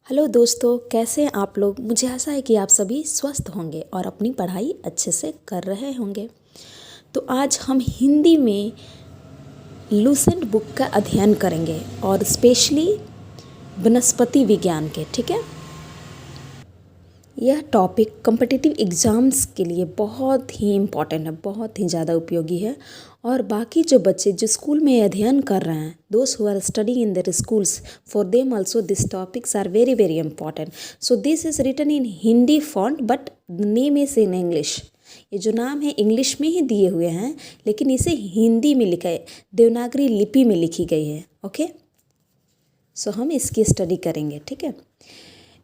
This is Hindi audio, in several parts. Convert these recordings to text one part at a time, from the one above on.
हेलो दोस्तों, कैसे हैं आप लोग। मुझे आशा है कि आप सभी स्वस्थ होंगे और अपनी पढ़ाई अच्छे से कर रहे होंगे। तो आज हम हिंदी में लूसेंट बुक का अध्ययन करेंगे और स्पेशली वनस्पति विज्ञान के। ठीक है, यह टॉपिक कॉम्पिटिटिव एग्ज़ाम्स के लिए बहुत ही इम्पॉर्टेंट है, बहुत ही ज़्यादा उपयोगी है। और बाकी जो बच्चे जो स्कूल में अध्ययन कर रहे हैं, those who are studying in their schools, for them also this topics are very very important. So this is written in Hindi font but name is in English. ये जो नाम है इंग्लिश में ही दिए हुए हैं, लेकिन इसे हिंदी में लिखा है, देवनागरी लिपि में लिखी गई है। ओके, सो हम इसकी स्टडी करेंगे। ठीक है,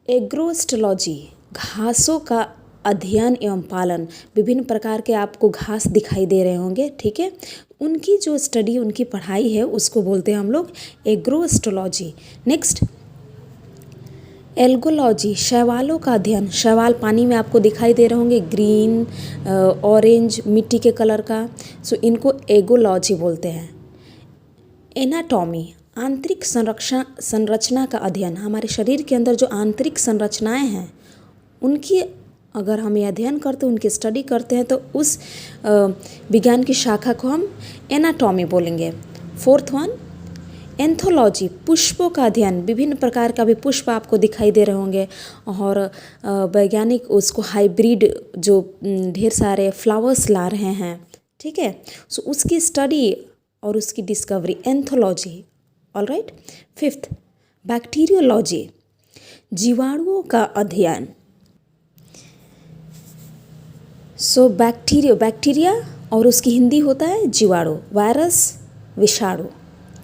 एग्रोस्टोलॉजी, घासों का अध्ययन एवं पालन। विभिन्न प्रकार के आपको घास दिखाई दे रहे होंगे। ठीक है, उनकी जो स्टडी, उनकी पढ़ाई है, उसको बोलते हैं हम लोग एग्रोस्टोलॉजी। नेक्स्ट, एल्गोलॉजी, शैवालों का अध्ययन। शैवाल पानी में आपको दिखाई दे रहे होंगे, ग्रीन, ऑरेंज, मिट्टी के कलर का। सो इनको एगोलॉजी बोलते हैं। एनाटॉमी, आंतरिक संरचना का अध्ययन। हमारे शरीर के अंदर जो आंतरिक संरचनाएं हैं, उनकी अगर हम ये अध्ययन करते हैं, उनकी स्टडी करते हैं, तो उस विज्ञान की शाखा को हम एनाटॉमी बोलेंगे। फोर्थ वन, एंथोलॉजी, पुष्पों का अध्ययन। विभिन्न प्रकार का भी पुष्प आपको दिखाई दे रहे होंगे और वैज्ञानिक उसको हाइब्रिड जो ढेर सारे फ्लावर्स ला रहे हैं। ठीक है, सो उसकी स्टडी और उसकी discovery, anthology. Alright. Fifth, bacteriology, जीवाणुओं का अध्ययन। सो बैक्टीरिया और उसकी हिंदी होता है जीवाणु, वायरस, विषाणु।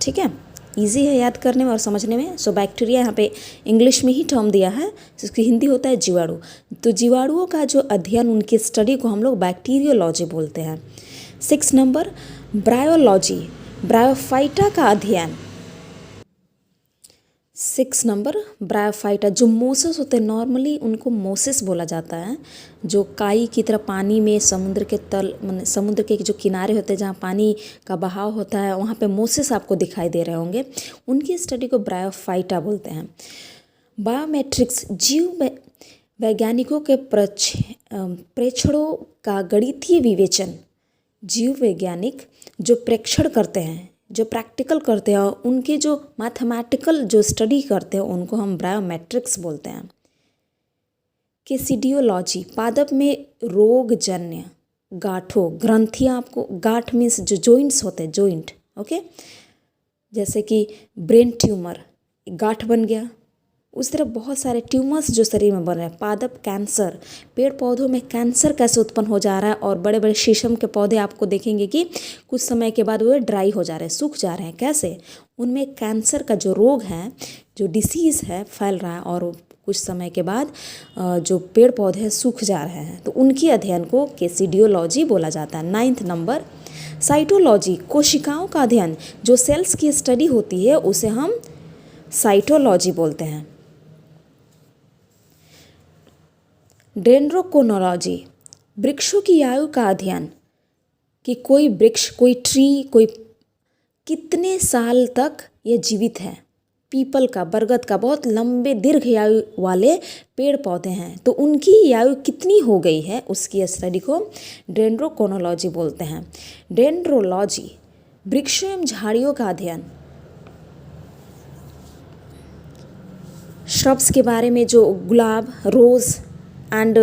ठीक है, इजी है याद करने में और समझने में। सो बैक्टीरिया यहाँ पे इंग्लिश में ही टर्म दिया है, उसकी हिंदी होता है जीवाणु। तो जीवाणुओं का जो अध्ययन, उनकी स्टडी को हम लोग बैक्टीरियोलॉजी बोलते हैं। 6 नंबर, ब्रायोलॉजी, ब्रायोफाइटा का अध्ययन। 6 नंबर, ब्रायोफाइटा, जो मोसेस होते हैं, नॉर्मली उनको मोसेस बोला जाता है, जो काई की तरह पानी में समुद्र के तल, समुद्र के जो किनारे होते हैं, जहाँ पानी का बहाव होता है, वहाँ पे मोसेस आपको दिखाई दे रहे होंगे। उनकी स्टडी को ब्रायोफाइटा बोलते हैं। बायोमेट्रिक्स, जीव वैज्ञानिकों के प्रेक्षणों का गणितीय विवेचन। जीव वैज्ञानिक जो प्रेक्षण करते हैं, जो प्रैक्टिकल करते हैं, उनके जो मैथमेटिकल जो स्टडी करते हैं, उनको हम बायोमेट्रिक्स बोलते हैं। केसिडियोलॉजी, पादप में रोगजन्य गांठों, ग्रंथियाँ, आपको गांठ मीन्स जो जॉइंट्स होते हैं, जॉइंट। ओके, जैसे कि ब्रेन ट्यूमर, गांठ बन गया, उस तरह बहुत सारे ट्यूमर्स जो शरीर में बन रहे हैं। पादप कैंसर, पेड़ पौधों में कैंसर कैसे उत्पन्न हो जा रहा है, और बड़े बड़े शीशम के पौधे आपको देखेंगे कि कुछ समय के बाद वो ड्राई हो जा रहे हैं, सूख जा रहे हैं। कैसे? उनमें कैंसर का जो रोग है, जो डिसीज़ है, फैल रहा है, और कुछ समय के बाद जो पेड़ पौधे हैं सूख जा रहे हैं। तो उनकी अध्ययन को केसिडियोलॉजी बोला जाता है। 9th नंबर, साइटोलॉजी, कोशिकाओं का अध्ययन। जो सेल्स की स्टडी होती है, उसे हम साइटोलॉजी बोलते हैं। डेंड्रोक्रोनोलॉजी, वृक्षों की आयु का अध्ययन, कि कोई वृक्ष, कोई ट्री, कोई कितने साल तक ये जीवित है। पीपल का, बरगद का, बहुत लंबे दीर्घ आयु वाले पेड़ पौधे हैं, तो उनकी आयु कितनी हो गई है, उसकी स्टडी को डेंड्रोक्रोनोलॉजी बोलते हैं। डेंड्रोलॉजी, वृक्षों एवं झाड़ियों का अध्ययन। श्रब्स के बारे में, जो गुलाब, रोज़ एंड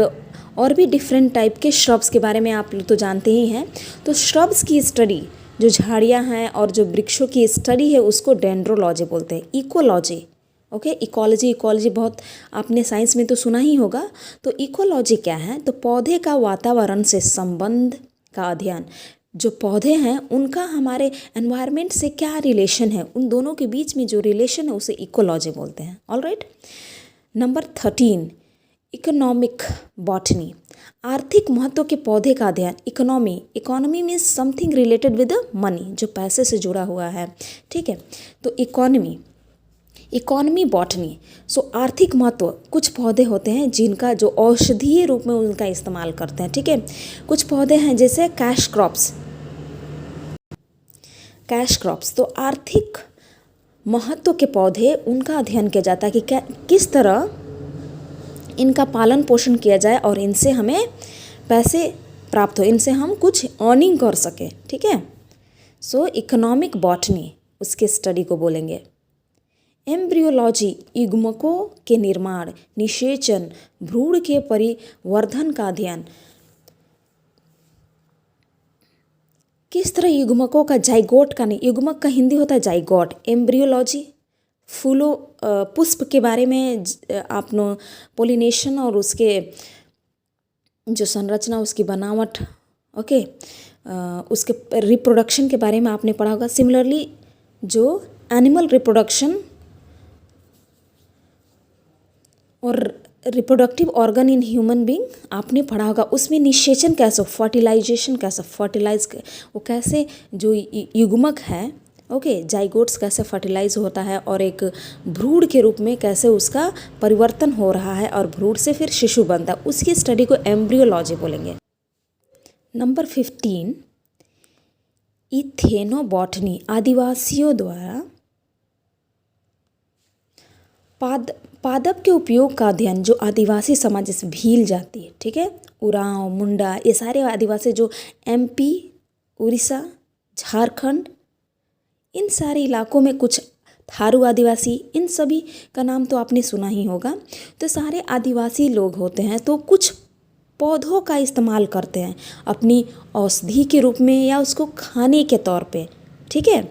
और भी डिफरेंट टाइप के श्रब्स के बारे में आप लोग तो जानते ही हैं। तो श्रब्स की स्टडी, जो झाड़ियाँ हैं और जो वृक्षों की स्टडी है, उसको डेंड्रोलॉजी बोलते हैं। इकोलॉजी, ओके, इकोलॉजी बहुत आपने साइंस में तो सुना ही होगा। तो इकोलॉजी क्या है? तो पौधे का वातावरण से संबंध का अध्ययन। जो पौधे हैं, उनका हमारे एनवायरनमेंट से क्या रिलेशन है, उन दोनों के बीच में जो रिलेशन है, उसे इकोलॉजी बोलते हैं। ऑलराइट। नंबर 13, इकोनॉमिक बॉटनी, आर्थिक महत्व के पौधे का अध्ययन। Economy means something related with money, जो पैसे से जुड़ा हुआ है। ठीक है, तो इकोनॉमी बॉटनी। सो आर्थिक महत्व, कुछ पौधे होते हैं जिनका जो औषधीय रूप में उनका इस्तेमाल करते हैं। ठीक है, कुछ पौधे हैं जैसे कैश क्रॉप्स। तो आर्थिक महत्व के पौधे, उनका अध्ययन किया जाता है कि किस तरह इनका पालन पोषण किया जाए और इनसे हमें पैसे प्राप्त हो, इनसे हम कुछ अर्निंग कर सकें। ठीक है, सो इकोनॉमिक बॉटनी उसके स्टडी को बोलेंगे। एम्ब्रियोलॉजी युग्मकों के निर्माण, निषेचन, भ्रूण के परिवर्धन का अध्ययन। किस तरह युग्मकों का, जाइगोट का नहीं, युग्मक का हिंदी होता है जाइगोट। एम्ब्रियोलॉजी फूलों पुष्प के बारे में आपने पोलिनेशन और उसके जो संरचना, उसकी बनावट, ओके, उसके रिप्रोडक्शन के बारे में आपने पढ़ा होगा। सिमिलरली जो एनिमल रिप्रोडक्शन और reproductive organ in human being आपने पढ़ा होगा, उसमें निषेचन कैसे, फर्टिलाइजेशन कैसे, फर्टिलाइज वो कैसे, जो युग्मक है, ओके, जाइगोट्स कैसे फर्टिलाइज होता है और एक भ्रूण के रूप में कैसे उसका परिवर्तन हो रहा है और भ्रूण से फिर शिशु बनता है, उसकी स्टडी को एम्ब्रियोलॉजी बोलेंगे। नंबर 15, इथेनोबॉटनी, आदिवासियों द्वारा पादप के उपयोग का अध्ययन। जो आदिवासी समाज, जैसे भील जाति है, ठीक है, उरांव, मुंडा, ये सारे आदिवासी जो MP, उड़ीसा, झारखंड, इन सारे इलाकों में, कुछ थारू आदिवासी, इन सभी का नाम तो आपने सुना ही होगा। तो सारे आदिवासी लोग होते हैं तो कुछ पौधों का इस्तेमाल करते हैं अपनी औषधि के रूप में या उसको खाने के तौर पे। ठीक है,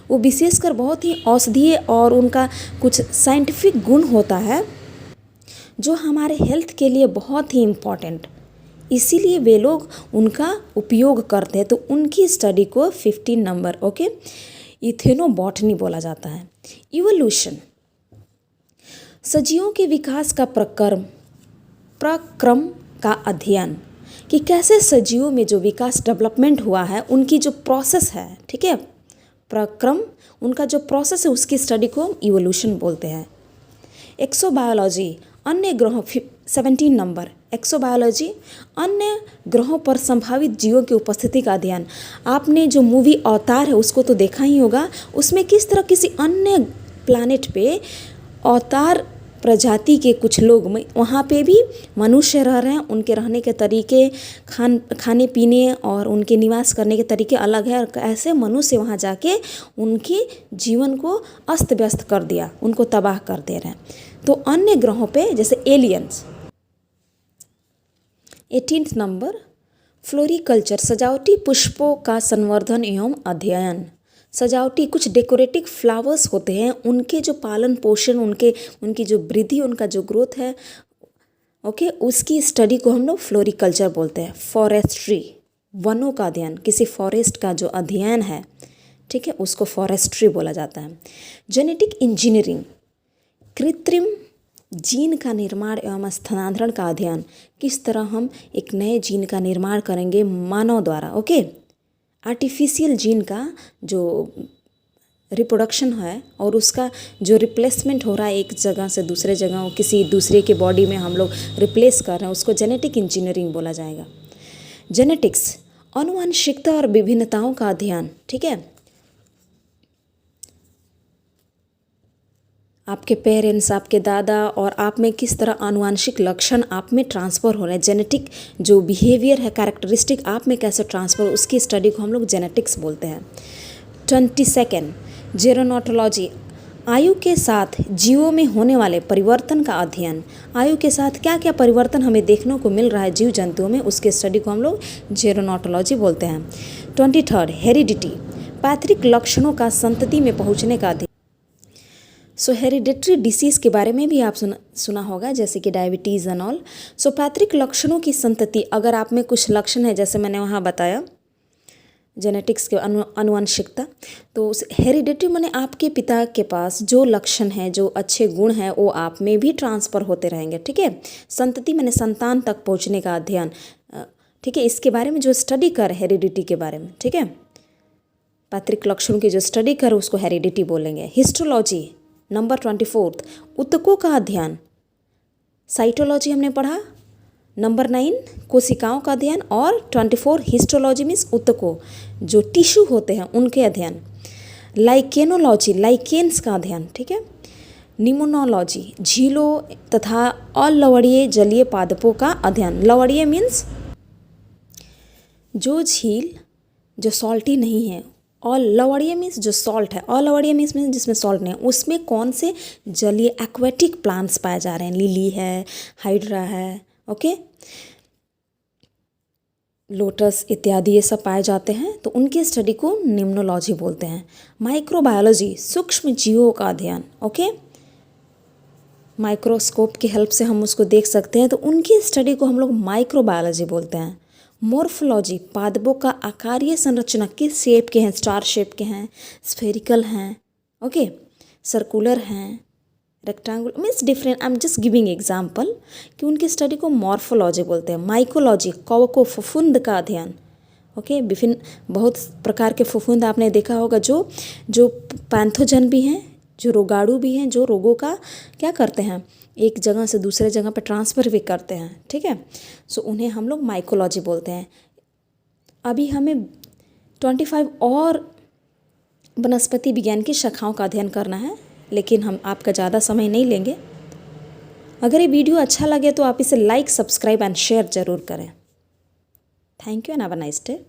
वो विशेषकर बहुत ही औषधीय और उनका कुछ साइंटिफिक गुण होता है जो हमारे हेल्थ के लिए बहुत ही इम्पॉर्टेंट, इसीलिए वे लोग उनका उपयोग करते हैं। तो उनकी स्टडी को 15 नंबर, ओके, इथेनोबॉटनी बोला जाता है। इवोल्यूशन, सजीवों के विकास का प्रक्रम का अध्ययन, कि कैसे सजीवों में जो विकास, डेवलपमेंट हुआ है, उनकी जो प्रोसेस है, ठीक है, प्रक्रम, उनका जो प्रोसेस है, उसकी स्टडी को हम इवोल्यूशन बोलते हैं। एक्सोबायोलॉजी, अन्य ग्रहों, 17 नंबर, एक्सोबायोलॉजी, अन्य ग्रहों पर संभावित जीवों की उपस्थिति का अध्ययन। आपने जो मूवी अवतार है उसको तो देखा ही होगा, उसमें किस तरह किसी अन्य प्लैनेट पे अवतार प्रजाति के कुछ लोग, वहाँ पे भी मनुष्य रह रहे हैं, उनके रहने के तरीके, खाने पीने और उनके निवास करने के तरीके अलग है, और ऐसे मनुष्य वहाँ जाके उनके जीवन को अस्त व्यस्त कर दिया, उनको तबाह कर दे रहे हैं। तो अन्य ग्रहों पे जैसे एलियंस। 18 नंबर, फ्लोरिकल्चर, सजावटी पुष्पों का संवर्धन एवं अध्ययन। सजावटी कुछ डेकोरेटिव फ्लावर्स होते हैं, उनके जो पालन पोषण, उनकी जो वृद्धि, उनका जो ग्रोथ है, ओके, उसकी स्टडी को हम लोग फ्लोरिकल्चर बोलते हैं। फॉरेस्ट्री, वनों का अध्ययन, किसी फॉरेस्ट का जो अध्ययन है, ठीक है, उसको फॉरेस्ट्री बोला जाता है। जेनेटिक इंजीनियरिंग, कृत्रिम जीन का निर्माण एवं स्थानांतरण का अध्ययन, किस तरह हम एक नए जीन का निर्माण करेंगे मानव द्वारा, ओके, आर्टिफिशियल जीन का जो रिप्रोडक्शन है और उसका जो रिप्लेसमेंट हो रहा है एक जगह से दूसरे जगह, किसी दूसरे के बॉडी में हम लोग रिप्लेस कर रहे हैं, उसको जेनेटिक इंजीनियरिंग बोला जाएगा। जेनेटिक्स, आनुवंशिकता और विभिन्नताओं का अध्ययन, ठीक है, आपके पेरेंट्स, आपके दादा और आप में किस तरह आनुवंशिक लक्षण आप में ट्रांसफ़र हो रहे हैं, जेनेटिक जो बिहेवियर है, कैरेक्टरिस्टिक आप में कैसे ट्रांसफ़र, उसकी स्टडी को हम लोग जेनेटिक्स बोलते हैं। 22, जेरोनोटोलॉजी, आयु के साथ जीवों में होने वाले परिवर्तन का अध्ययन। आयु के साथ क्या क्या परिवर्तन हमें देखने को मिल रहा है जीव जंतुओं में, उसके स्टडी को हम लोग जेरोनोटोलॉजी बोलते हैं। 23, हेरिडिटी, पैतृक लक्षणों का संतति में पहुँचने का अध्ययन। सो हेरिडिटरी डिसीज़ के बारे में भी आप सुना होगा, जैसे कि डायबिटीज़ एंड ऑल। सो पैतृक लक्षणों की संतति, अगर आप में कुछ लक्षण है, जैसे मैंने वहाँ बताया जेनेटिक्स के आनुवंशिकता, तो उस हेरिडिटरी माने आपके पिता के पास जो लक्षण है, जो अच्छे गुण हैं, वो आप में भी ट्रांसफ़र होते रहेंगे, ठीक है। संतति माने संतान तक पहुँचने का अध्ययन, ठीक है, इसके बारे में जो स्टडी कर हेरिडिटी के बारे में, ठीक है, पैतृक लक्षणों की जो स्टडी कर उसको हेरिडिटी बोलेंगे। हिस्टोलॉजी, नंबर 24, ऊतकों का अध्ययन। साइटोलॉजी हमने पढ़ा, नंबर 9 कोशिकाओं का अध्ययन, और 24 हिस्टोलॉजी मीन्स ऊतकों, जो टिश्यू होते हैं उनके अध्ययन। लाइकेनोलॉजी, लाइकेन्स का अध्ययन, ठीक है। निमोनोलॉजी, झीलों तथा अलवणीय जलीय पादपों का अध्ययन। लवणीय मीन्स जो झील जो सॉल्टी नहीं है, और लवणीय मीन्स जो सॉल्ट है, अलवणीय मीन्स जिसमें सॉल्ट नहीं है, उसमें कौन से जलीय एक्वेटिक प्लांट्स पाए जा रहे हैं। लिली है, हाइड्रा है, ओके, लोटस इत्यादि ये सब पाए जाते हैं, तो उनकी स्टडी को निम्नोलॉजी बोलते हैं। माइक्रोबायोलॉजी, सूक्ष्म जीवों का अध्ययन, ओके, माइक्रोस्कोप की हेल्प से हम उसको देख सकते हैं, तो उनकी स्टडी को हम लोग माइक्रोबायोलॉजी बोलते हैं। मॉर्फोलॉजी, पादपों का आकारीय संरचना किस शेप के हैं, स्टार शेप के हैं, स्फेरिकल हैं, ओके, सर्कुलर हैं, rectangular, means different, I am just giving example कि उनकी स्टडी को मॉर्फोलॉजी बोलते हैं। माइकोलॉजी, कवकों फफूंद का अध्ययन, ओके, विभिन्न बहुत प्रकार के फफूंद आपने देखा होगा जो पैथोजन भी हैं, जो रोगाणु भी हैं, जो रोगों का क्या करते हैं, एक जगह से दूसरे जगह पर ट्रांसफ़र भी करते हैं, ठीक है। सो उन्हें हम लोग माइकोलॉजी बोलते हैं। अभी हमें 25 और वनस्पति विज्ञान की शाखाओं का अध्ययन करना है, लेकिन हम आपका ज़्यादा समय नहीं लेंगे। अगर ये वीडियो अच्छा लगे तो आप इसे लाइक, सब्सक्राइब एंड शेयर ज़रूर करें। Thank you and have a nice day.